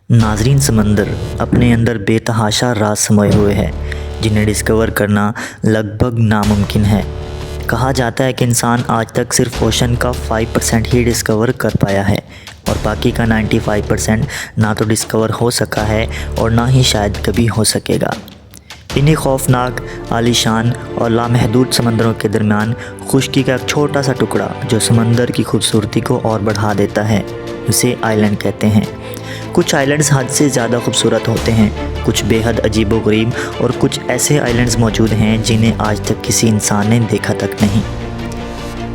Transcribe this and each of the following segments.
नाजरीन, समंदर अपने अंदर बेतहाशा राज समाये हुए हैं जिन्हें डिस्कवर करना लगभग नामुमकिन है। कहा जाता है कि इंसान आज तक सिर्फ ओशन का 5% ही डिस्कवर कर पाया है और बाकी का 95% ना तो डिस्कवर हो सका है और ना ही शायद कभी हो सकेगा। इन्हीं खौफनाक, आलीशान और लामहदूद समंदरों के दरमियान खुश्की का एक छोटा सा टुकड़ा जो समंदर की खूबसूरती को और बढ़ा देता है, उसे आइलैंड कहते हैं। कुछ आइलैंड्स हद से ज़्यादा खूबसूरत होते हैं, कुछ बेहद अजीबोगरीब और कुछ ऐसे आइलैंड्स मौजूद हैं जिन्हें आज तक किसी इंसान ने देखा तक नहीं।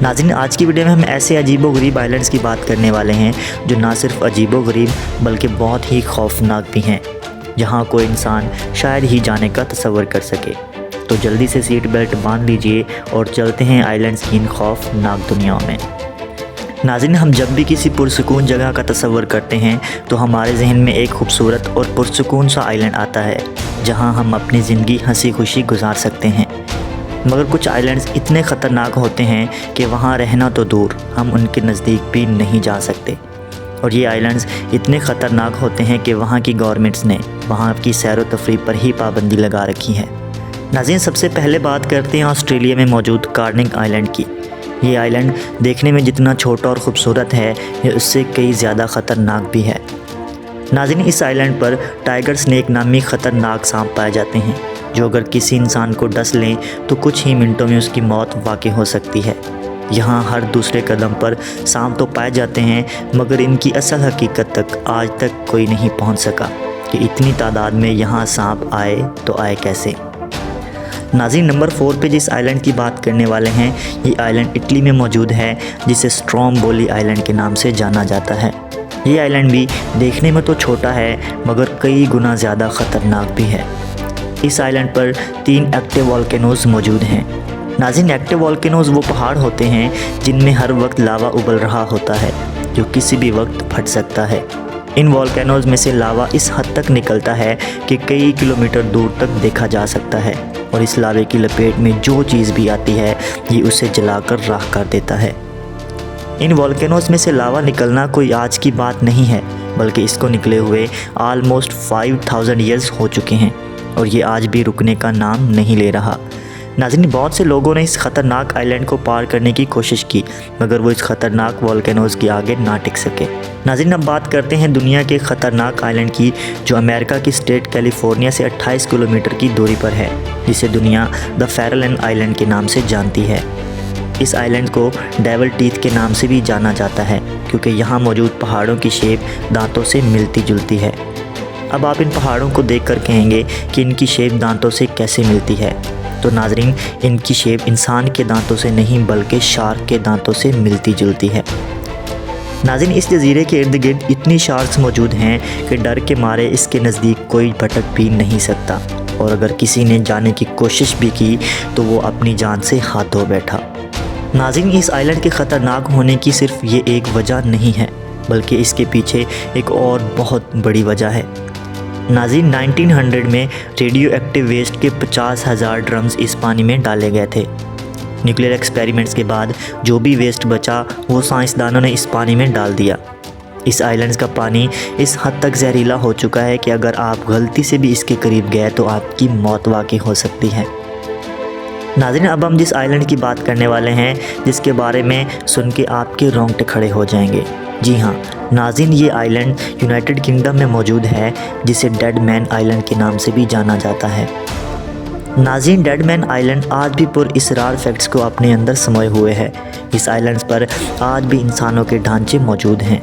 नाज़रीन, आज की वीडियो में हम ऐसे अजीबोगरीब आइलैंड्स की बात करने वाले हैं जो ना सिर्फ अजीबोगरीब बल्कि बहुत ही खौफनाक भी हैं, जहां कोई इंसान शायद ही जाने का तसव्वुर कर सके। तो जल्दी से सीट बेल्ट बांध लीजिए और चलते हैं आइलैंड्स की इन खौफनाक दुनिया में। नाज़रीन, हम जब भी किसी पुरसुकून जगह का तसव्वुर करते हैं तो हमारे जहन में एक खूबसूरत और पुरसुकून सा आइलैंड आता है जहां हम अपनी ज़िंदगी हंसी खुशी गुजार सकते हैं। मगर कुछ आइलैंड्स इतने ख़तरनाक होते हैं कि वहां रहना तो दूर, हम उनके नज़दीक भी नहीं जा सकते। और ये आइलैंड्स इतने ख़तरनाक होते हैं कि वहाँ की गवर्नमेंट्स ने वहाँ की सैर व तफरीह पर ही पाबंदी लगा रखी है। नाज़रीन, सबसे पहले बात करते हैं ऑस्ट्रेलिया में मौजूद कार्निंग आइलैंड की। ये आइलैंड देखने में जितना छोटा और ख़ूबसूरत है, ये उससे कई ज़्यादा ख़तरनाक भी है। नाज़रीन, इस आइलैंड पर टाइगर स्नेक नामी ख़तरनाक सांप पाए जाते हैं जो अगर किसी इंसान को डस लें तो कुछ ही मिनटों में उसकी मौत वाक़ई हो सकती है। यहाँ हर दूसरे कदम पर सांप तो पाए जाते हैं, मगर इनकी असल हकीकत तक आज तक कोई नहीं पहुँच सका कि इतनी तादाद में यहाँ सांप आए तो आए कैसे। नाज़रीन, नंबर 4 पे जिस आइलैंड की बात करने वाले हैं, ये आइलैंड इटली में मौजूद है जिसे स्ट्रोम्बोली आइलैंड के नाम से जाना जाता है। ये आइलैंड भी देखने में तो छोटा है मगर कई गुना ज़्यादा ख़तरनाक भी है। इस आइलैंड पर 3 एक्टिव वोल्केनोज़ मौजूद हैं। नाज़रीन, एक्टिव वोल्केनोज़ वो पहाड़ होते हैं जिनमें हर वक्त लावा उबल रहा होता है जो किसी भी वक्त फट सकता है। इन वोल्केनोज़ में से लावा इस हद तक निकलता है कि कई किलोमीटर दूर तक देखा जा सकता है और इस लावे की लपेट में जो चीज़ भी आती है ये उसे जलाकर राख कर देता है। इन वोल्केनोज़ में से लावा निकलना कोई आज की बात नहीं है, बल्कि इसको निकले हुए ऑलमोस्ट 5000 ईयर्स हो चुके हैं और ये आज भी रुकने का नाम नहीं ले रहा। नाज़रीन, बहुत से लोगों ने इस ख़तरनाक आइलैंड को पार करने की कोशिश की मगर वो इस ख़तरनाक वोल्केनोज़ के आगे ना टिक सके। नाज़रीन, अब बात करते हैं दुनिया के ख़तरनाक आइलैंड की जो अमेरिका की स्टेट कैलिफोर्निया से 28 किलोमीटर की दूरी पर है, जिसे दुनिया द फेरल आइलैंड के नाम से जानती है। इस आइलैंड को डेविल टीथ के नाम से भी जाना जाता है क्योंकि यहाँ मौजूद पहाड़ों की शेप दांतों से मिलती जुलती है। अब आप इन पहाड़ों को देखकर कहेंगे कि इनकी शेप दांतों से कैसे मिलती है, तो नाज़रीन, इनकी शेप इंसान के दांतों से नहीं बल्कि शार्क के दांतों से मिलती जुलती है। नाज़रीन, इस जजीरे के इर्द गिर्द इतनी शार्क्स मौजूद हैं कि डर के मारे इसके नज़दीक कोई भटक भी नहीं सकता और अगर किसी ने जाने की कोशिश भी की तो वो अपनी जान से हाथ धो बैठा। नाज़रीन, इस आइलैंड के ख़तरनाक होने की सिर्फ ये एक वजह नहीं है बल्कि इसके पीछे एक और बहुत बड़ी वजह है। नाज़रीन, 1900 में रेडियो एक्टिव वेस्ट के 50,000 ड्रम्स इस पानी में डाले गए थे। न्यूक्लियर एक्सपेरिमेंट्स के बाद जो भी वेस्ट बचा वो साइंसदानों ने इस पानी में डाल दिया। इस आइलैंड्स का पानी इस हद तक जहरीला हो चुका है कि अगर आप गलती से भी इसके करीब गए तो आपकी मौत वाक़ई हो सकती है। नाज़रीन, अब हम जिस आइलैंड की बात करने वाले हैं जिसके बारे में सुन के आपके रोंगटे खड़े हो जाएंगे, जी हाँ नाज़रीन, ये आइलैंड यूनाइटेड किंगडम में मौजूद है जिसे डेड मैन आइलैंड के नाम से भी जाना जाता है। नाज़रीन, डेड मैन आइलैंड आज भी पुरअसरार फैक्ट्स को अपने अंदर समाये हुए है। इस आइलैंड्स पर आज भी इंसानों के ढांचे मौजूद हैं।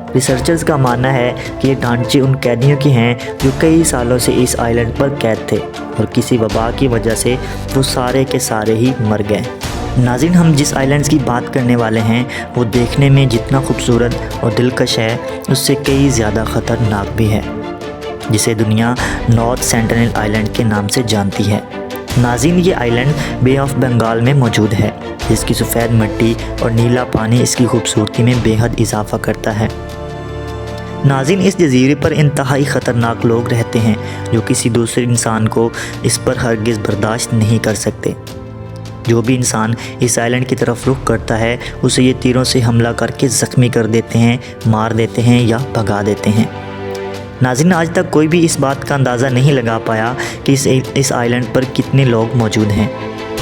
रिसर्चर्स का मानना है कि ये ढांचे उन कैदियों के हैं जो कई सालों से इस आइलैंड पर कैद थे और किसी वबा की वजह से वो सारे के सारे ही मर गए। नाज़रीन, हम जिस आइलैंड्स की बात करने वाले हैं वो देखने में जितना खूबसूरत और दिलकश है उससे कई ज़्यादा ख़तरनाक भी है, जिसे दुनिया नॉर्थ सेंटिनल आइलैंड के नाम से जानती है। नाज़रीन, ये आइलैंड बे ऑफ बंगाल में मौजूद है जिसकी सफ़ेद मिट्टी और नीला पानी इसकी खूबसूरती में बेहद इजाफ़ा करता है। नाज़रीन, इस जजीरे पर इंतहाई ख़तरनाक लोग रहते हैं जो किसी दूसरे इंसान को इस पर हरगिज़ बर्दाश्त नहीं कर सकते। जो भी इंसान इस आइलैंड की तरफ रुख करता है उसे ये तीरों से हमला करके ज़ख्मी कर देते हैं, मार देते हैं या भगा देते हैं। ناظرین، آج تک کوئی بھی اس بات کا اندازہ نہیں لگا پایا کہ اس آئی لینڈ پر کتنے لوگ موجود ہیں۔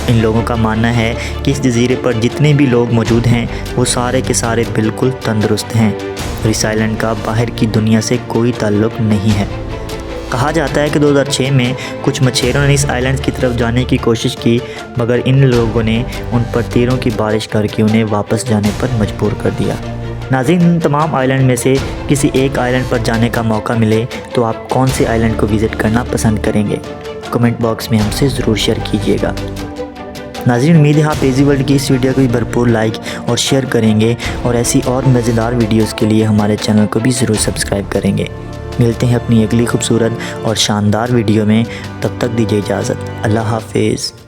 ان لوگوں کا ماننا ہے کہ اس جزیرے پر جتنے بھی لوگ موجود ہیں وہ سارے کے سارے بالکل تندرست ہیں اور اس آئی لینڈ کا باہر کی دنیا سے کوئی تعلق نہیں ہے۔ کہا جاتا ہے کہ 2006 میں کچھ مچھیروں نے اس آئی لینڈ کی طرف جانے کی کوشش کی، مگر ان لوگوں نے ان پر تیروں کی بارش کر کے انہیں واپس جانے پر مجبور کر دیا۔ ناظرین، ان تمام آئی لینڈ میں سے کسی ایک آئی لینڈ پر جانے کا موقع ملے تو آپ کون سے آئی لینڈ کو وزٹ کرنا پسند کریں گے؟ کمنٹ باکس میں ہم سے ضرور شیئر کیجیے گا۔ ناظرین، امید ہے آپ ایزی ورلڈ کی اس ویڈیو کو بھی بھرپور لائک اور شیئر کریں گے اور ایسی اور مزیدار ویڈیوز کے لیے ہمارے چینل کو بھی ضرور سبسکرائب کریں گے۔ ملتے ہیں اپنی اگلی خوبصورت اور شاندار ویڈیو میں، تب تک دیجیے اجازت۔ اللہ حافظ۔